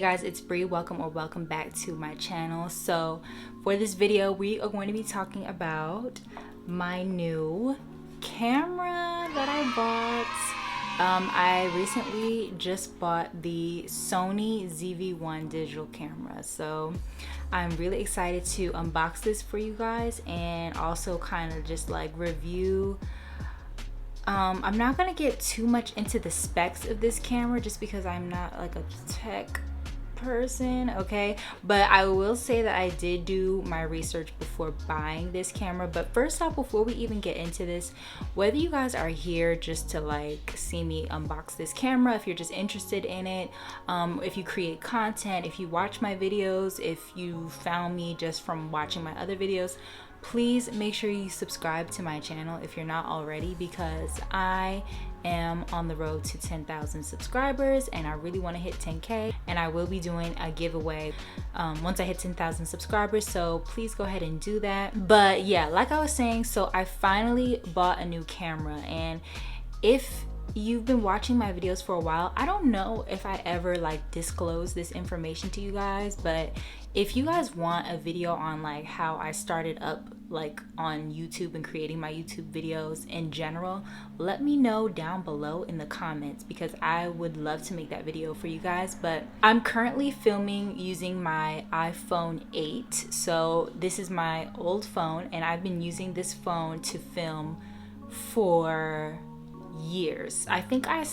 guys, it's Bri. Welcome back to my channel. So for this video, we are going to be talking about my new camera that I bought. I recently just bought the Sony Zv-1 digital camera. So I'm really excited to unbox this for you guys and also kind of just like review. I'm not gonna get too much into the specs of this camera just because I'm not like a tech person, okay? But I will say that I did do my research before buying this camera. But first off, before we even get into this, whether you guys are here just to like see me unbox this camera, if you're just interested in it, if you create content, if you watch my videos, if you found me just from watching my other videos, please make sure you subscribe to my channel if you're not already, because I am on the road to 10,000 subscribers and I really want to hit 10K, and I will be doing a giveaway once I hit 10,000 subscribers, so please go ahead and do that. But yeah, like I was saying, so I finally bought a new camera, and if you've been watching my videos for a while, I don't know if I ever like disclose this information to you guys, but if you guys want a video on like how I started up like on YouTube and creating my YouTube videos in general, let me know down below in the comments, because I would love to make that video for you guys. But I'm currently filming using my iPhone 8. So this is my old phone, and I've been using this phone to film for years. I think I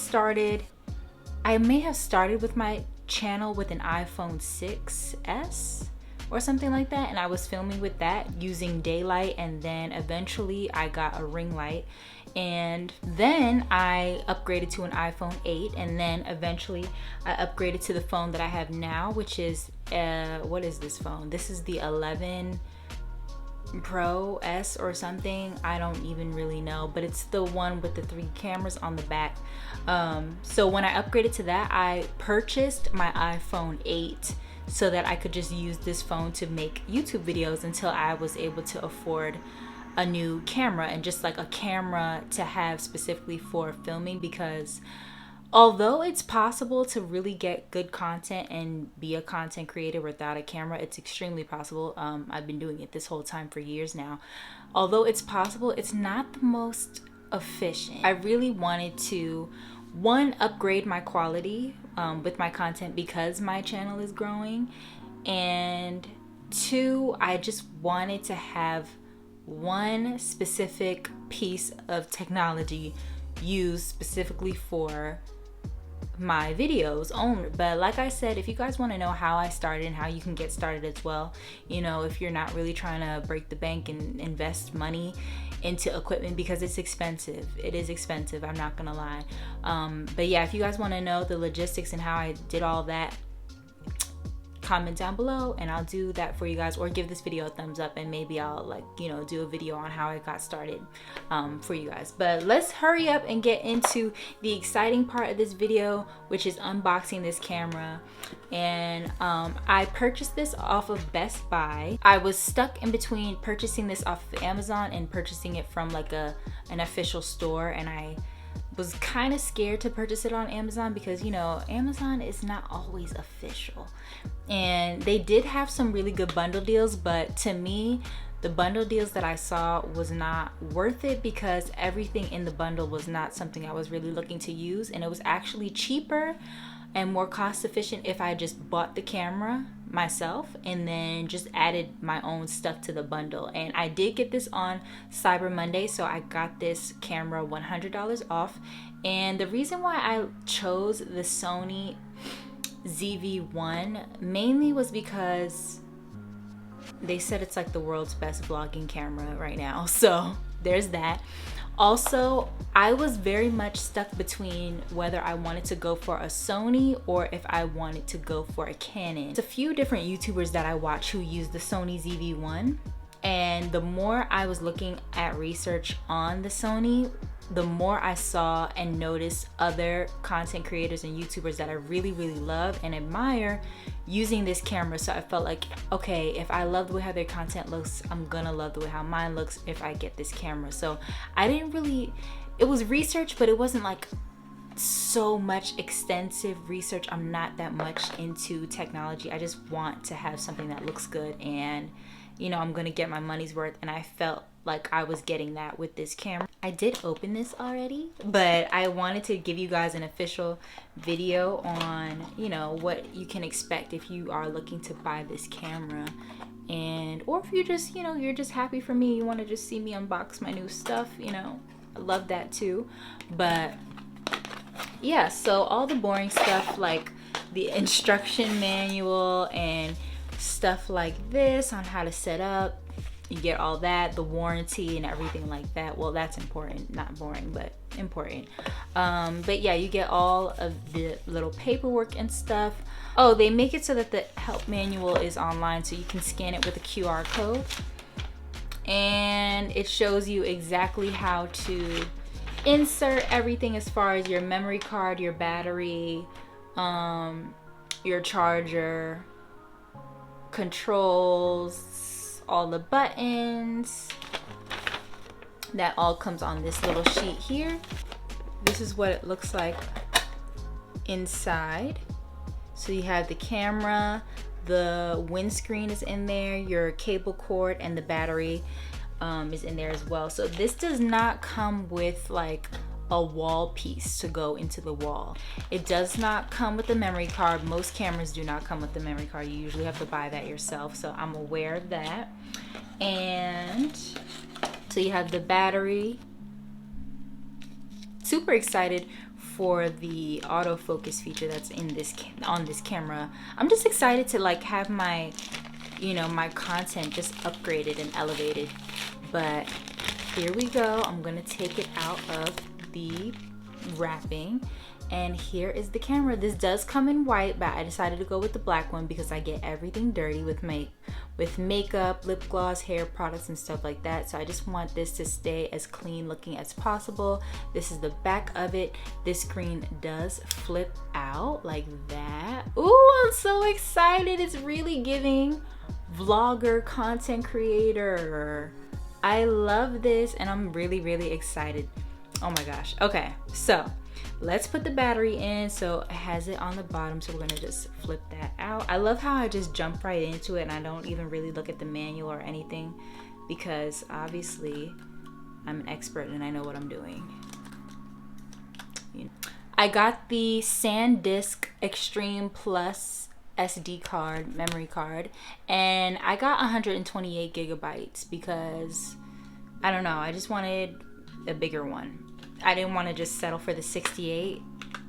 may have started with my channel with an iPhone 6s or something like that, and I was filming with that using daylight, and then eventually I got a ring light, and then I upgraded to an iPhone 8, and then eventually I upgraded to the phone that I have now, which is what is this phone? This is the 11 Pro S or something. I don't even really know, but it's the one with the 3 cameras on the back. So when I upgraded to that, I purchased my iPhone 8 so that I could just use this phone to make YouTube videos until I was able to afford a new camera, and just like a camera to have specifically for filming, because although it's possible to really get good content and be a content creator without a camera, it's extremely possible. I've been doing it this whole time for years now. Although it's possible, it's not the most efficient. I really wanted to, one, upgrade my quality with my content because my channel is growing, and two, I just wanted to have one specific piece of technology used specifically for my videos only. But like I said, if you guys want to know how I started and how you can get started as well, you know, if you're not really trying to break the bank and invest money into equipment, because it's expensive. It is expensive, I'm not gonna lie. But yeah, if you guys want to know the logistics and how I did all that, comment down below and I'll do that for you guys, or give this video a thumbs up and maybe I'll like, you know, do a video on how I got started for you guys. But let's hurry up and get into the exciting part of this video, which is unboxing this camera. And I purchased this off of Best Buy. I was stuck in between purchasing this off of Amazon and purchasing it from like an official store, and I was kind of scared to purchase it on Amazon because, you know, Amazon is not always official, and they did have some really good bundle deals, but to me the bundle deals that I saw was not worth it because everything in the bundle was not something I was really looking to use, and it was actually cheaper and more cost efficient if I just bought the camera myself and then just added my own stuff to the bundle. And I did get this on Cyber Monday, so I got this camera $100 off. And the reason why I chose the Sony Zv-1 mainly was because they said it's like the world's best vlogging camera right now, so there's that. Also, I was very much stuck between whether I wanted to go for a Sony or if I wanted to go for a Canon. There's a few different YouTubers that I watch who use the Sony Zv-1, and the more I was looking at research on the Sony, the more I saw and noticed other content creators and YouTubers that I really love and admire using this camera. So I felt like, okay, if I love the way how their content looks, I'm gonna love the way how mine looks if I get this camera. So I didn't really, it was research, but it wasn't like so much extensive research. I'm not that much into technology. I just want to have something that looks good, and you know, I'm gonna get my money's worth, and I felt like I was getting that with this camera. I did open this already, but I wanted to give you guys an official video on, you know, what you can expect if you are looking to buy this camera. And or if you just, you know, you're just happy for me, you want to just see me unbox my new stuff, you know, I love that too. But yeah, so all the boring stuff like the instruction manual and stuff like this on how to set up, you get all that, the warranty and everything like that. Well, that's important, not boring, but important. But yeah, you get all of the little paperwork and stuff. Oh, they make it so that the help manual is online, so you can scan it with a QR code, and it shows you exactly how to insert everything as far as your memory card, your battery, your charger, controls, all the buttons. That all comes on this little sheet here. This is what it looks like inside. So you have the camera, the windscreen is in there, your cable cord, and the battery is in there as well. So this does not come with like a wall piece to go into the wall. It does not come with the memory card. Most cameras do not come with the memory card. You usually have to buy that yourself, so I'm aware of that. And so you have the battery. Super excited for the autofocus feature that's in this on this camera. I'm just excited to like have my, you know, my content just upgraded and elevated. But here we go. I'm gonna take it out of the wrapping, and here is the camera. This does come in white, but I decided to go with the black one because I get everything dirty with makeup, lip gloss, hair products, and stuff like that. So I just want this to stay as clean looking as possible. This is the back of it. This screen does flip out like that. Ooh, I'm so excited. It's really giving vlogger, content creator. I love this, and I'm really, really excited. Oh my gosh. Okay, so let's put the battery in. So it has it on the bottom, so we're gonna just flip that out. I love how I just jump right into it and I don't even really look at the manual or anything, because obviously I'm an expert and I know what I'm doing. I got the SanDisk Extreme Plus SD card, memory card, and I got 128 gigabytes because I don't know, I just wanted a bigger one. I didn't want to just settle for the 68.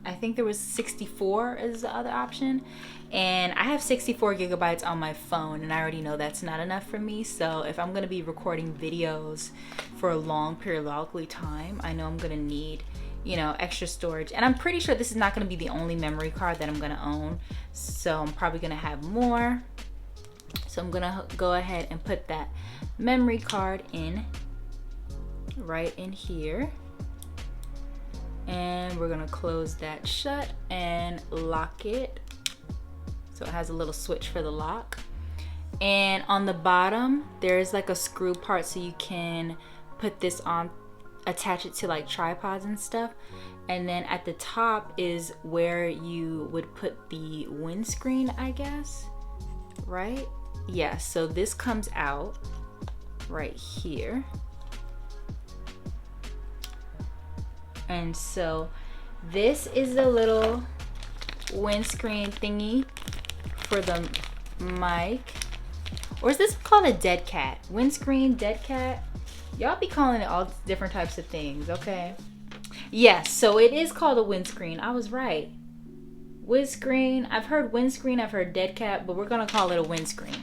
I think there was 64 as the other option, and I have 64 gigabytes on my phone, and I already know that's not enough for me. So if I'm gonna be recording videos for a long periodically time, I know I'm gonna need, you know, extra storage. And I'm pretty sure this is not gonna be the only memory card that I'm gonna own, so I'm probably gonna have more. So I'm gonna go ahead and put that memory card in right in here, and we're gonna close that shut and lock it. So it has a little switch for the lock, and on the bottom there's like a screw part so you can put this on, attach it to like tripods and stuff. And then at the top is where you would put the windscreen, I guess, right? Yeah, so this comes out right here. And so this is the little windscreen thingy for the mic. Or is this called a dead cat? Windscreen, dead cat? Y'all be calling it all different types of things, okay? Yes, so it is called a windscreen. I was right. Windscreen. I've heard windscreen, I've heard dead cat, but we're gonna call it a windscreen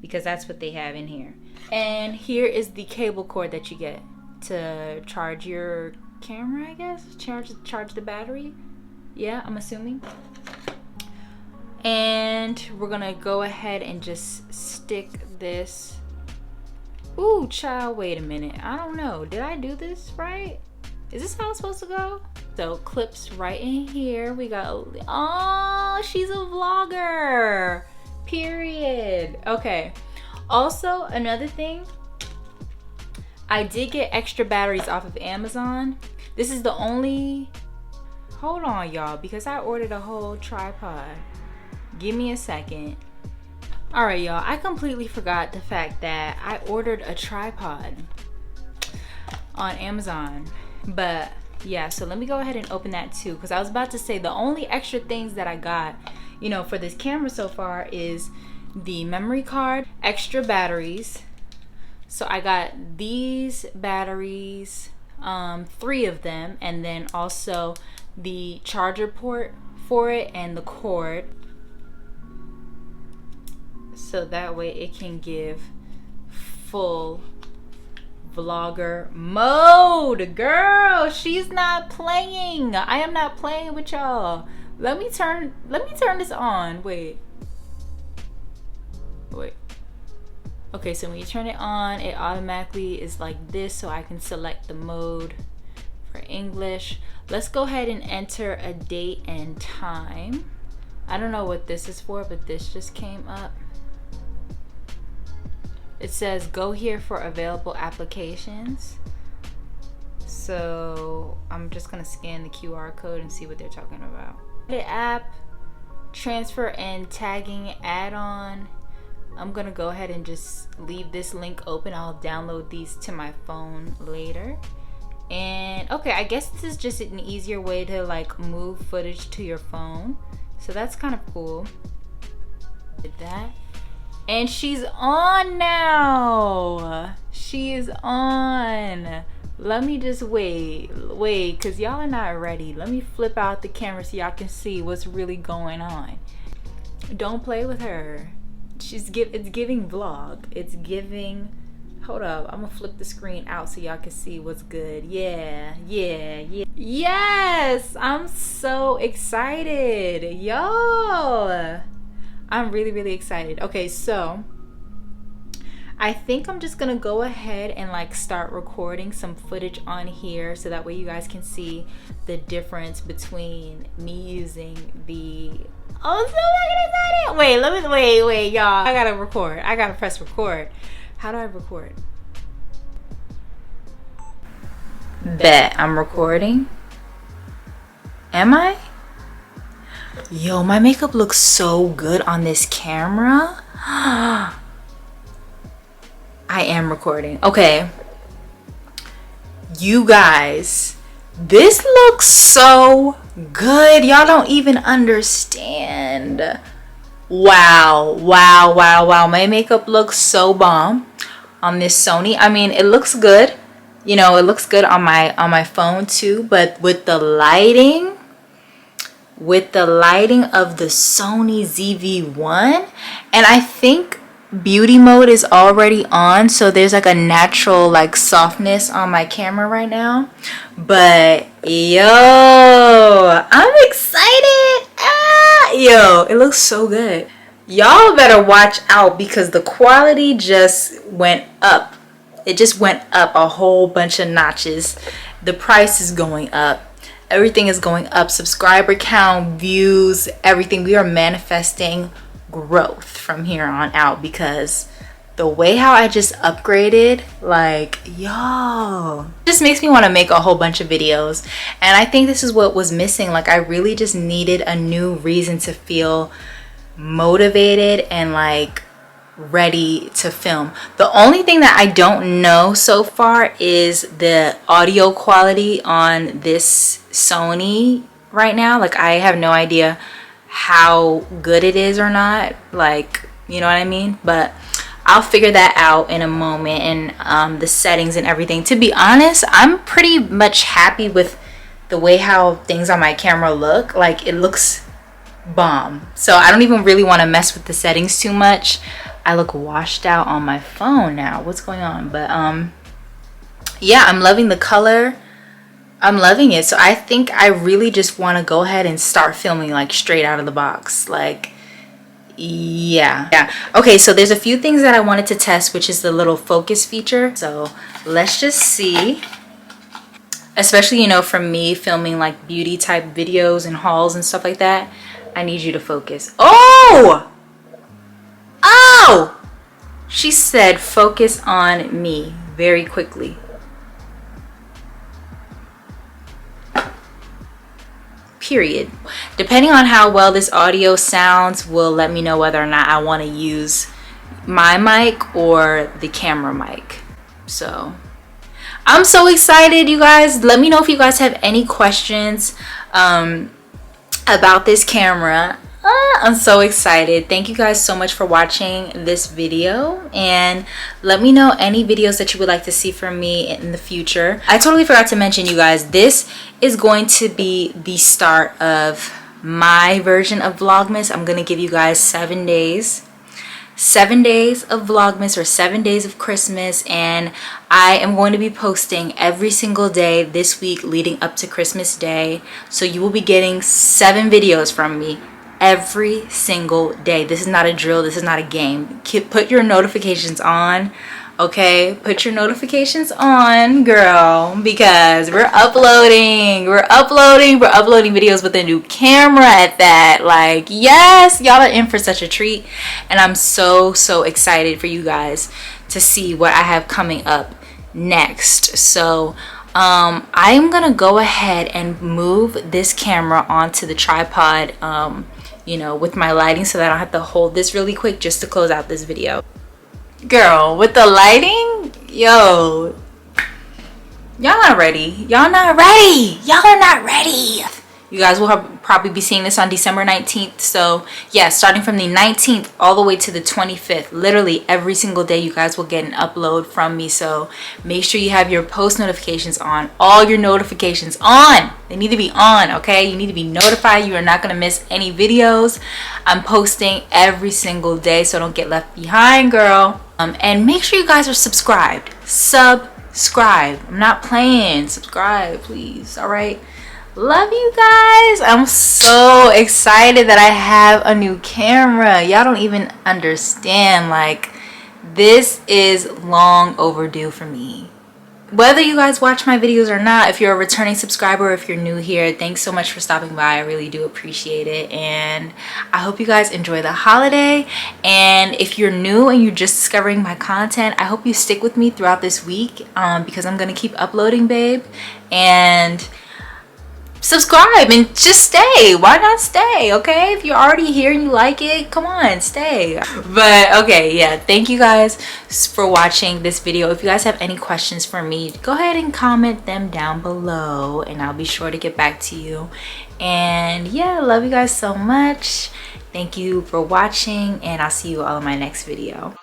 because that's what they have in here. And here is the cable cord that you get to charge your camera, I guess. Charge the battery. Yeah, I'm assuming. And we're gonna go ahead and just stick this. Ooh, child, wait a minute. I don't know. Did I do this right? Is this how it's supposed to go? So clips right in here. We got, oh, she's a vlogger. Period. Okay. Also, another thing, I did get extra batteries off of Amazon. This is the only Hold on, y'all, because I ordered a whole tripod. Give me a second. All right, y'all, I completely forgot the fact that I ordered a tripod on Amazon. But yeah, so let me go ahead and open that too, because I was about to say the only extra things that I got, you know, for this camera so far is the memory card, extra batteries. So I got these batteries, 3 of them, and then also the charger port for it and the cord, so that way it can give full vlogger mode. Girl, she's not playing. I am not playing with y'all. Let me turn this on. Wait. Okay, so when you turn it on, it automatically is like this, so I can select the mode for English. Let's go ahead and enter a date and time. I don't know what this is for, but this just came up. It says go here for available applications. So I'm just gonna scan the QR code and see what they're talking about. The app, transfer and tagging add-on. I'm gonna go ahead and just leave this link open. I'll download these to my phone later. And okay, I guess this is just an easier way to like move footage to your phone. So that's kind of cool. Did that. And she's on now. She is on. Let me just wait, cause y'all are not ready. Let me flip out the camera so y'all can see what's really going on. Don't play with her. It's giving vlog. It's giving. Hold up, I'm gonna flip the screen out so y'all can see what's good. Yeah. Yes, I'm so excited, y'all. I'm really excited. Okay, so I think I'm just gonna go ahead and like start recording some footage on here so that way you guys can see the difference between me using the wait, y'all. I gotta record. I gotta press record. How do I record? Bet I'm recording. Am I? Yo, my makeup looks so good on this camera. I am recording. Okay. You guys, this looks so good. Y'all don't even understand. Wow. My makeup looks so bomb on this Sony. I mean, it looks good. You know, it looks good on my phone too, but with the lighting of the Sony Zv-1, and I think beauty mode is already on, so there's like a natural like softness on my camera right now. But yo, I'm excited. Yo, it looks so good. Y'all better watch out because the quality just went up. It just went up a whole bunch of notches. The price is going up. Everything is going up. Subscriber count, views, everything. We are manifesting growth from here on out because the way how I just upgraded, like, yo, just makes me want to make a whole bunch of videos. And I think this is what was missing. Like, I really just needed a new reason to feel motivated and like ready to film. The only thing that I don't know so far is the audio quality on this Sony right now. Like, I have no idea how good it is or not, like, you know what I mean? But I'll figure that out in a moment, and the settings and everything. To be honest, I'm pretty much happy with the way how things on my camera look. Like, it looks bomb, so I don't even really want to mess with the settings too much. I look washed out on my phone now. What's going on? But yeah, I'm loving the color. I'm loving it. So I think I really just want to go ahead and start filming like straight out of the box. Like, yeah. Okay, so there's a few things that I wanted to test, which is the little focus feature. So let's just see. Especially, you know, from me filming like beauty type videos and hauls and stuff like that, I need you to focus. Oh! She said focus on me very quickly. period. Depending on how well this audio sounds will let me know whether or not I want to use my mic or the camera mic. So I'm so excited, you guys. Let me know if you guys have any questions about this camera. I'm so excited. Thank you guys so much for watching this video, and let me know any videos that you would like to see from me in the future. I totally forgot to mention, you guys, this is going to be the start of my version of Vlogmas. I'm gonna give you guys 7 days of Vlogmas, or 7 days of Christmas, and I am going to be posting every single day this week leading up to Christmas Day. So you will be getting 7 videos from me every single day. This is not a drill, this is not a game. Put your notifications on, okay? Put your notifications on, girl, because we're uploading videos with a new camera at that. Like, yes, y'all are in for such a treat, and I'm so excited for you guys to see what I have coming up next. So I'm gonna go ahead and move this camera onto the tripod, you know, with my lighting, so that I don't have to hold this really quick just to close out this video. Girl, with the lighting, yo, y'all not ready. Y'all not ready. Y'all are not ready. You guys will probably be seeing this on December 19th. So yeah, starting from the 19th all the way to the 25th, literally every single day you guys will get an upload from me. So make sure you have your post notifications on, all your notifications on. They need to be on, okay? You need to be notified. You are not going to miss any videos. I'm posting every single day, so don't get left behind, girl. And make sure you guys are subscribed. Subscribe. I'm not playing. Subscribe, please. All right? Love you guys. I'm so excited that I have a new camera. Y'all don't even understand. Like, this is long overdue for me. Whether you guys watch my videos or not, if you're a returning subscriber or if you're new here, thanks so much for stopping by. I really do appreciate it, and I hope you guys enjoy the holiday. And if you're new and you're just discovering my content, I hope you stick with me throughout this week, because I'm gonna keep uploading, babe. And subscribe and just stay. Why not stay? Okay, if you're already here and you like it, come on, stay. But okay, yeah, thank you guys for watching this video. If you guys have any questions for me, go ahead and comment them down below, and I'll be sure to get back to you. And yeah, love you guys so much. Thank you for watching, and I'll see you all in my next video.